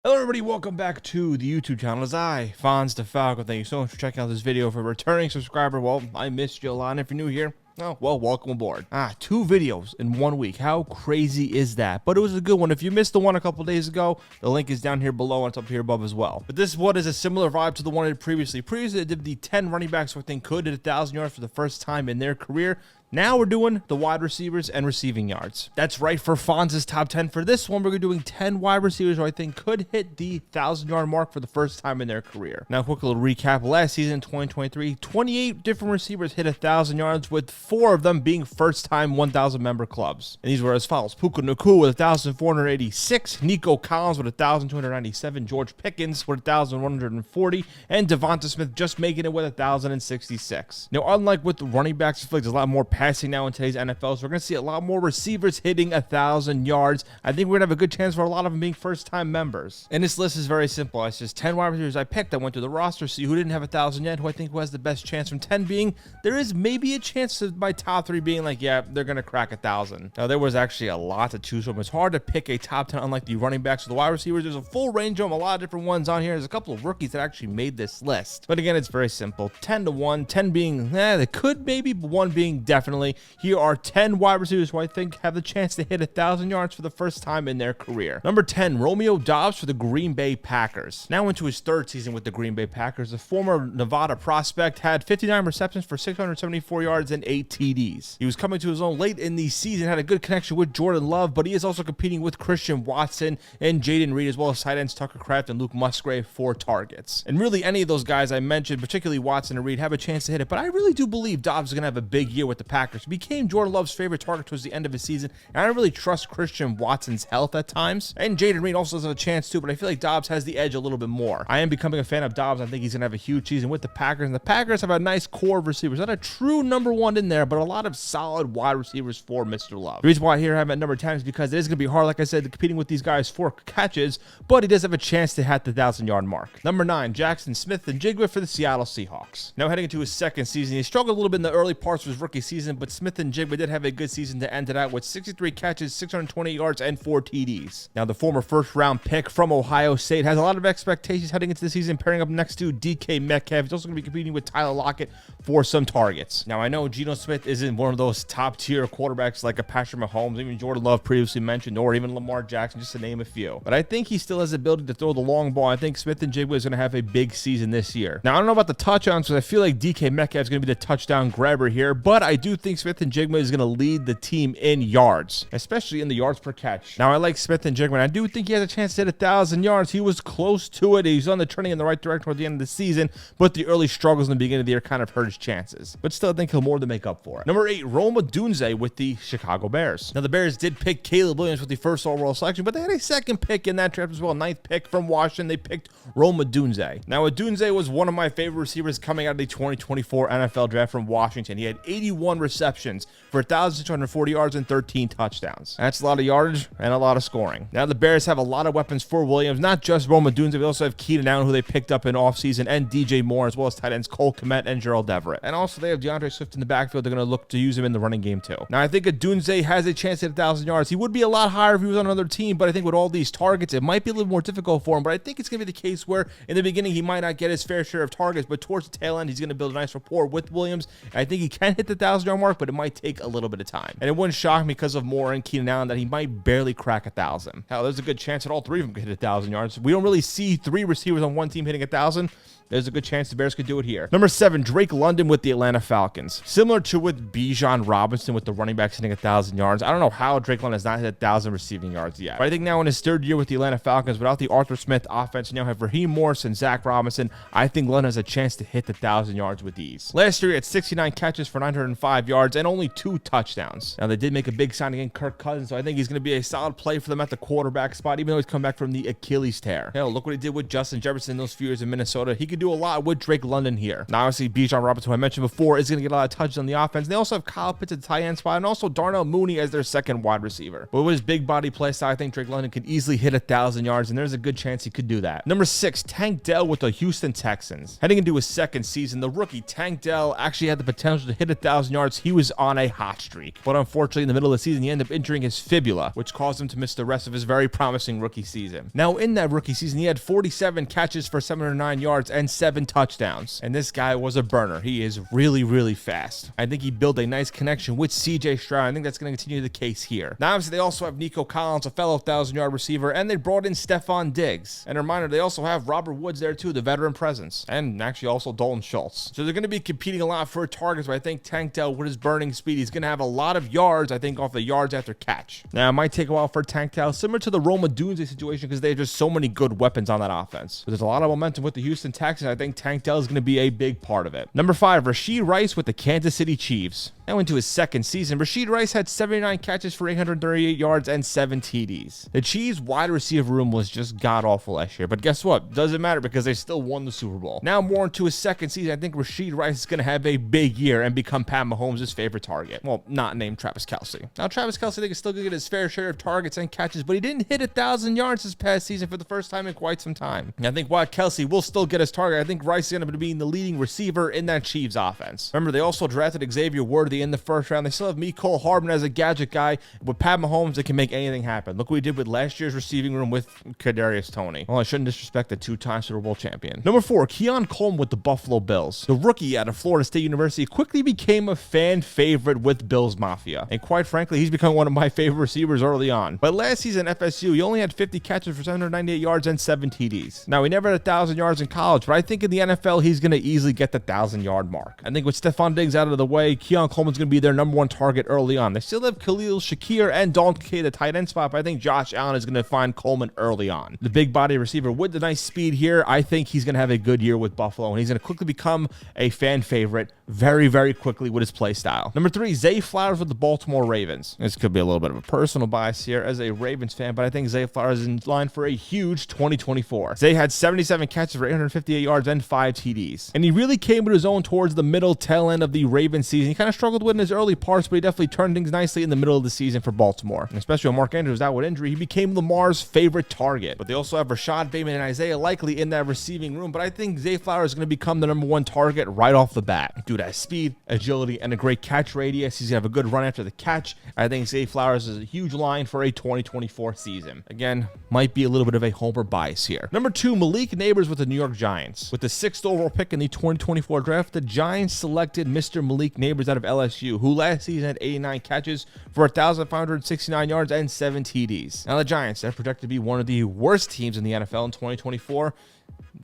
Hello everybody, welcome back to the YouTube channel. As I, Fonz the Falcon, thank you so much for checking out this video. For a returning subscriber, well, I missed you a lot. And if you're new here, oh, well, welcome aboard. 2 videos in 1 week. How crazy is that? But it was a good one. If you missed the one a couple days ago, the link is down here below and it's up here above as well. But this one is a similar vibe to the one I did previously. Previously, I did the 10 running backs who I think could hit 1,000 yards for the first time in their career. Now we're doing the wide receivers and receiving yards. That's right, for Fonz's top 10. For this one, we're doing 10 wide receivers who I think could hit the 1,000-yard mark for the first time in their career. Now, quick little recap. Last season, 2023, 28 different receivers hit 1,000 yards, with 4 of them being first-time 1,000-member clubs. And these were as follows: Puka Nacua with 1,486, Nico Collins with 1,297, George Pickens with 1,140, and Devonta Smith just making it with 1,066. Now, unlike with the running backs, I feel like there's a lot more passing now in today's NFL, so we're going to see a lot more receivers hitting 1,000 yards. I think we're going to have a good chance for a lot of them being first-time members. And this list is very simple. It's just 10 wide receivers I picked. I went to the roster, see who didn't have 1,000 yet, who I think who has the best chance, from 10 being, there is maybe a chance of my top 3 being like, yeah, they're going to crack 1,000. Now, there was actually a lot to choose from. It's hard to pick a top 10, unlike the running backs or the wide receivers. There's a full range of them, a lot of different ones on here. There's a couple of rookies that actually made this list. But again, it's very simple. 10 to 1, 10 being, they could maybe, but 1 being definitely. Here are 10 wide receivers who I think have the chance to hit 1,000 yards for the first time in their career. Number 10, Romeo Doubs for the Green Bay Packers. Now into his 3rd season with the Green Bay Packers, the former Nevada prospect had 59 receptions for 674 yards and 8 TDs. He was coming to his own late in the season, had a good connection with Jordan Love, but he is also competing with Christian Watson and Jaden Reed, as well as tight ends Tucker Kraft and Luke Musgrave for targets. And really, any of those guys I mentioned, particularly Watson and Reed, have a chance to hit it, but I really do believe Doubs is going to have a big year with the Packers. He became Jordan Love's favorite target towards the end of his season, and I don't really trust Christian Watson's health at times. And Jaden Reed also has a chance too, but I feel like Doubs has the edge a little bit more. I am becoming a fan of Doubs. I think he's going to have a huge season with the Packers, and the Packers have a nice core of receivers. Not a true number 1 in there, but a lot of solid wide receivers for Mr. Love. The reason why I here have him at number 10 is because it is going to be hard, like I said, competing with these guys for catches, but he does have a chance to hit the 1,000-yard mark. Number 9, Jackson Smith-Njigba for the Seattle Seahawks. Now heading into his 2nd season, he struggled a little bit in the early parts of his rookie season, but Smith-Njigba did have a good season to end it out with 63 catches, 620 yards, and 4 TDs. Now, the former first-round pick from Ohio State has a lot of expectations heading into the season, pairing up next to DK Metcalf. He's also going to be competing with Tyler Lockett for some targets. Now, I know Geno Smith isn't one of those top-tier quarterbacks like a Patrick Mahomes, even Jordan Love previously mentioned, or even Lamar Jackson, just to name a few. But I think he still has the ability to throw the long ball. I think Smith-Njigba is going to have a big season this year. Now, I don't know about the touchdowns, because I feel like DK Metcalf is going to be the touchdown grabber here, but I do think Smith-Njigba is going to lead the team in yards, especially in the yards per catch. Now, I like Smith-Njigba. I do think he has a chance to hit 1,000 yards. He was close to it. He's on the trending in the right direction toward the end of the season, but the early struggles in the beginning of the year kind of hurt his chances. But still, I think he'll more than make up for it. Number 8, Rome Odunze with the Chicago Bears. Now, the Bears did pick Caleb Williams with the first overall selection, but they had a 2nd pick in that draft as well. 9th pick from Washington. They picked Rome Odunze. Now, Odunze was one of my favorite receivers coming out of the 2024 NFL draft from Washington. He had 81 receptions for 1,640 yards and 13 touchdowns. That's a lot of yardage and a lot of scoring. Now, the Bears have a lot of weapons for Williams, not just Rome Odunze. They also have Keenan Allen, who they picked up in offseason, and DJ Moore, as well as tight ends Cole Kmet and Gerald Everett. And also, they have DeAndre Swift in the backfield. They're going to look to use him in the running game, too. Now, I think Odunze has a chance to hit 1,000 yards. He would be a lot higher if he was on another team, but I think with all these targets, it might be a little more difficult for him. But I think it's going to be the case where in the beginning, he might not get his fair share of targets, but towards the tail end, he's going to build a nice rapport with Williams. And I think he can hit the 1,000-yard mark, but it might take a little bit of time. And it wouldn't shock me because of Moore and Keenan Allen that he might barely crack 1,000. Hell, there's a good chance that all 3 of them could hit 1,000 yards. We don't really see 3 receivers on one team hitting 1,000. There's a good chance the Bears could do it here. Number 7, Drake London with the Atlanta Falcons. Similar to with Bijan Robinson with the running backs hitting 1,000 yards. I don't know how Drake London has not hit 1,000 receiving yards yet. But I think now in his 3rd year with the Atlanta Falcons, without the Arthur Smith offense, you now have Raheem Morris and Zach Robinson. I think London has a chance to hit the 1,000 yards with ease. Last year, he had 69 catches for 905 yards and only 2 touchdowns. Now, they did make a big signing in Kirk Cousins, so I think he's going to be a solid play for them at the quarterback spot, even though he's come back from the Achilles tear. Hell, look what he did with Justin Jefferson in those few years in Minnesota. He could do a lot with Drake London here. Now, obviously, Bijan Robinson, who I mentioned before, is going to get a lot of touches on the offense. They also have Kyle Pitts at the tight end spot, and also Darnell Mooney as their 2nd wide receiver. But with his big body play style, I think Drake London could easily hit 1,000 yards, and there's a good chance he could do that. Number 6, Tank Dell with the Houston Texans. Heading into his 2nd season, the rookie Tank Dell actually had the potential to hit 1,000 yards starts, he was on a hot streak. But unfortunately, in the middle of the season, he ended up injuring his fibula, which caused him to miss the rest of his very promising rookie season. Now, in that rookie season, he had 47 catches for 709 yards and 7 touchdowns. And this guy was a burner. He is really, really fast. I think he built a nice connection with CJ Stroud. I think that's going to continue the case here. Now, obviously, they also have Nico Collins, a fellow 1,000-yard receiver, and they brought in Stephon Diggs. And a reminder, they also have Robert Woods there too, the veteran presence, and actually also Dalton Schultz. So they're going to be competing a lot for targets, but I think Tank Dell, with his burning speed, he's going to have a lot of yards, I think, off the yards after catch. Now, it might take a while for Tank Dell, similar to the Roma Dunze situation, because they have just so many good weapons on that offense. But there's a lot of momentum with the Houston Texans. I think Tank Dell is going to be a big part of it. Number 5, Rashee Rice with the Kansas City Chiefs. Now into his second season, Rashee Rice had 79 catches for 838 yards and 7 TDs. The Chiefs' wide receiver room was just god-awful last year, but guess what? Doesn't matter because they still won the Super Bowl. Now more into his second season, I think Rashee Rice is going to have a big year and become Pat Mahomes' favorite target. Well, not named Travis Kelce. Now, Travis Kelce, I think, is still going to get his fair share of targets and catches, but he didn't hit 1,000 yards this past season for the first time in quite some time. And I think while Kelce will still get his target, I think Rice is going to be the leading receiver in that Chiefs offense. Remember, they also drafted Xavier Worthy in the first round. They still have Mecole Hardman as a gadget guy. With Pat Mahomes, it can make anything happen. Look what we did with last year's receiving room with Kadarius Toney. Well, I shouldn't disrespect the 2-time Super Bowl champion. Number 4, Keon Coleman with the Buffalo Bills. The rookie out of Florida State University quickly became a fan favorite with Bills Mafia. And quite frankly, he's become one of my favorite receivers early on. But last season at FSU, he only had 50 catches for 798 yards and 7 TDs. Now, he never had 1,000 yards in college, but I think in the NFL, he's going to easily get the 1,000-yard mark. I think with Stephon Diggs out of the way, Keon Coleman's going to be their number 1 target early on. They still have Khalil Shakir and Dalton Kincaid, the tight end spot, but I think Josh Allen is going to find Coleman early on. The big body receiver with the nice speed here, I think he's going to have a good year with Buffalo, and he's going to quickly become a fan favorite very, very quickly with his play style. Number 3, Zay Flowers with the Baltimore Ravens. This could be a little bit of a personal bias here as a Ravens fan, but I think Zay Flowers is in line for a huge 2024. Zay had 77 catches for 858 yards and 5 TDs, and he really came with his own towards the middle tail end of the Ravens season. He kind of struggled with in his early parts, but he definitely turned things nicely in the middle of the season for Baltimore. And especially when Mark Andrews was out with injury, he became Lamar's favorite target. But they also have Rashad Bateman and Isaiah Likely in that receiving room, but I think Zay Flowers is going to become the number 1 target right off the bat. Dude has speed, agility, and a great catch radius. He's going to have a good run after the catch. I think Zay Flowers is a huge line for a 2024 season. Again, might be a little bit of a homer bias here. Number 2, Malik Neighbors with the New York Giants. With the 6th overall pick in the 2024 draft, the Giants selected Mr. Malik Neighbors out of LSU, who last season had 89 catches for 1,569 yards and 7 TDs. Now the Giants, they're projected to be one of the worst teams in the NFL in 2024.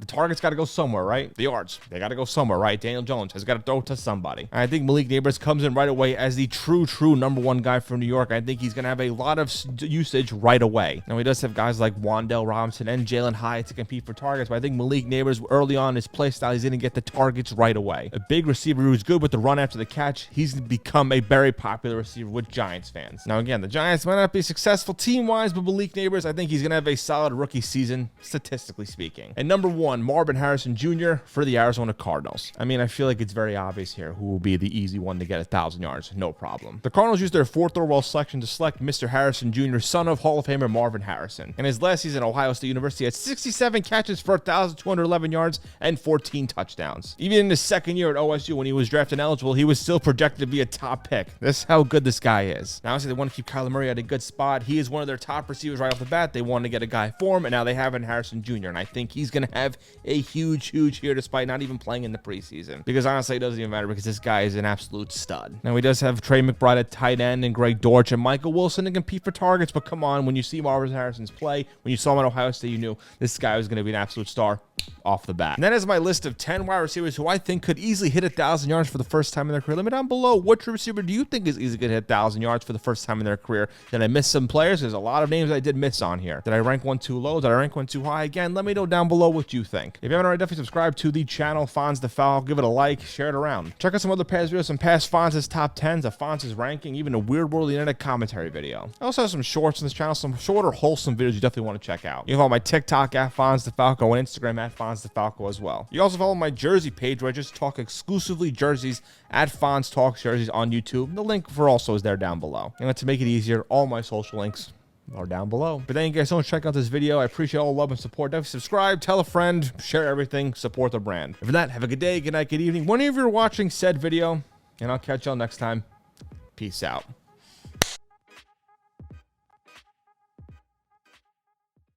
The target's got to go somewhere, right? The yards, they got to go somewhere, right? Daniel Jones has got to throw to somebody. And I think Malik Neighbors comes in right away as the true number 1 guy from New York. I think he's going to have a lot of usage right away. Now, he does have guys like Wan'Dale Robinson and Jalen Hyatt to compete for targets, but I think Malik Neighbors, early on in his play style, he's going to get the targets right away. A big receiver who's good with the run after the catch. He's become a very popular receiver with Giants fans. Now, again, the Giants might not be successful team-wise, but Malik Neighbors, I think he's going to have a solid rookie season, statistically speaking. And number 1, Marvin Harrison Jr. for the Arizona Cardinals. I mean, I feel like it's very obvious here who will be the easy one to get 1,000 yards. No problem. The Cardinals used their 4th overall selection to select Mr. Harrison Jr., son of Hall of Famer Marvin Harrison. In his last season at Ohio State University, he had 67 catches for 1,211 yards and 14 touchdowns. Even in his second year at OSU, when he was drafted eligible, he was still projected to be a top pick. That's how good this guy is. Now, obviously, they want to keep Kyler Murray at a good spot. He is one of their top receivers right off the bat. They want to get a guy for him, and now they have in Harrison Jr., and I think he's going to have a huge year despite not even playing in the preseason, because honestly it doesn't even matter because this guy is an absolute stud. Now he does have Trey McBride at tight end and Greg Dortch and Michael Wilson to compete for targets, but come on, when you see Marvin Harrison's play, when you saw him at Ohio State, you knew this guy was going to be an absolute star off the bat. And that is my list of 10 wide receivers who I think could easily hit 1,000 yards for the first time in their career. Let me down below, which receiver do you think is easily going to hit 1,000 yards for the first time in their career? Did I miss some players? There's a lot of names I did miss on here. Did I rank one too low? Did I rank one too high? Again, let me know down below what you think. If you haven't already, definitely subscribe to the channel, Fonz the Foul. Give it a like, share it around. Check out some other past videos, some past Fonz's top 10s, a Fonz's ranking, even a Weird World Internet commentary video. I also have some shorts on this channel, some shorter, wholesome videos you definitely want to check out. You can follow my TikTok at Fonz the Falco and Instagram at Fonz the Falco as well. You also follow my jersey page where I just talk exclusively jerseys at Fonz Talks Jerseys on YouTube. The link for also is there down below. And to make it easier, all my social links are down below. But thank you guys so much for checking out this video. I appreciate all the love and support. Definitely subscribe, tell a friend, share everything, support the brand. And for that, have a good day, good night, good evening. Whenever you're watching said video, and I'll catch y'all next time. Peace out.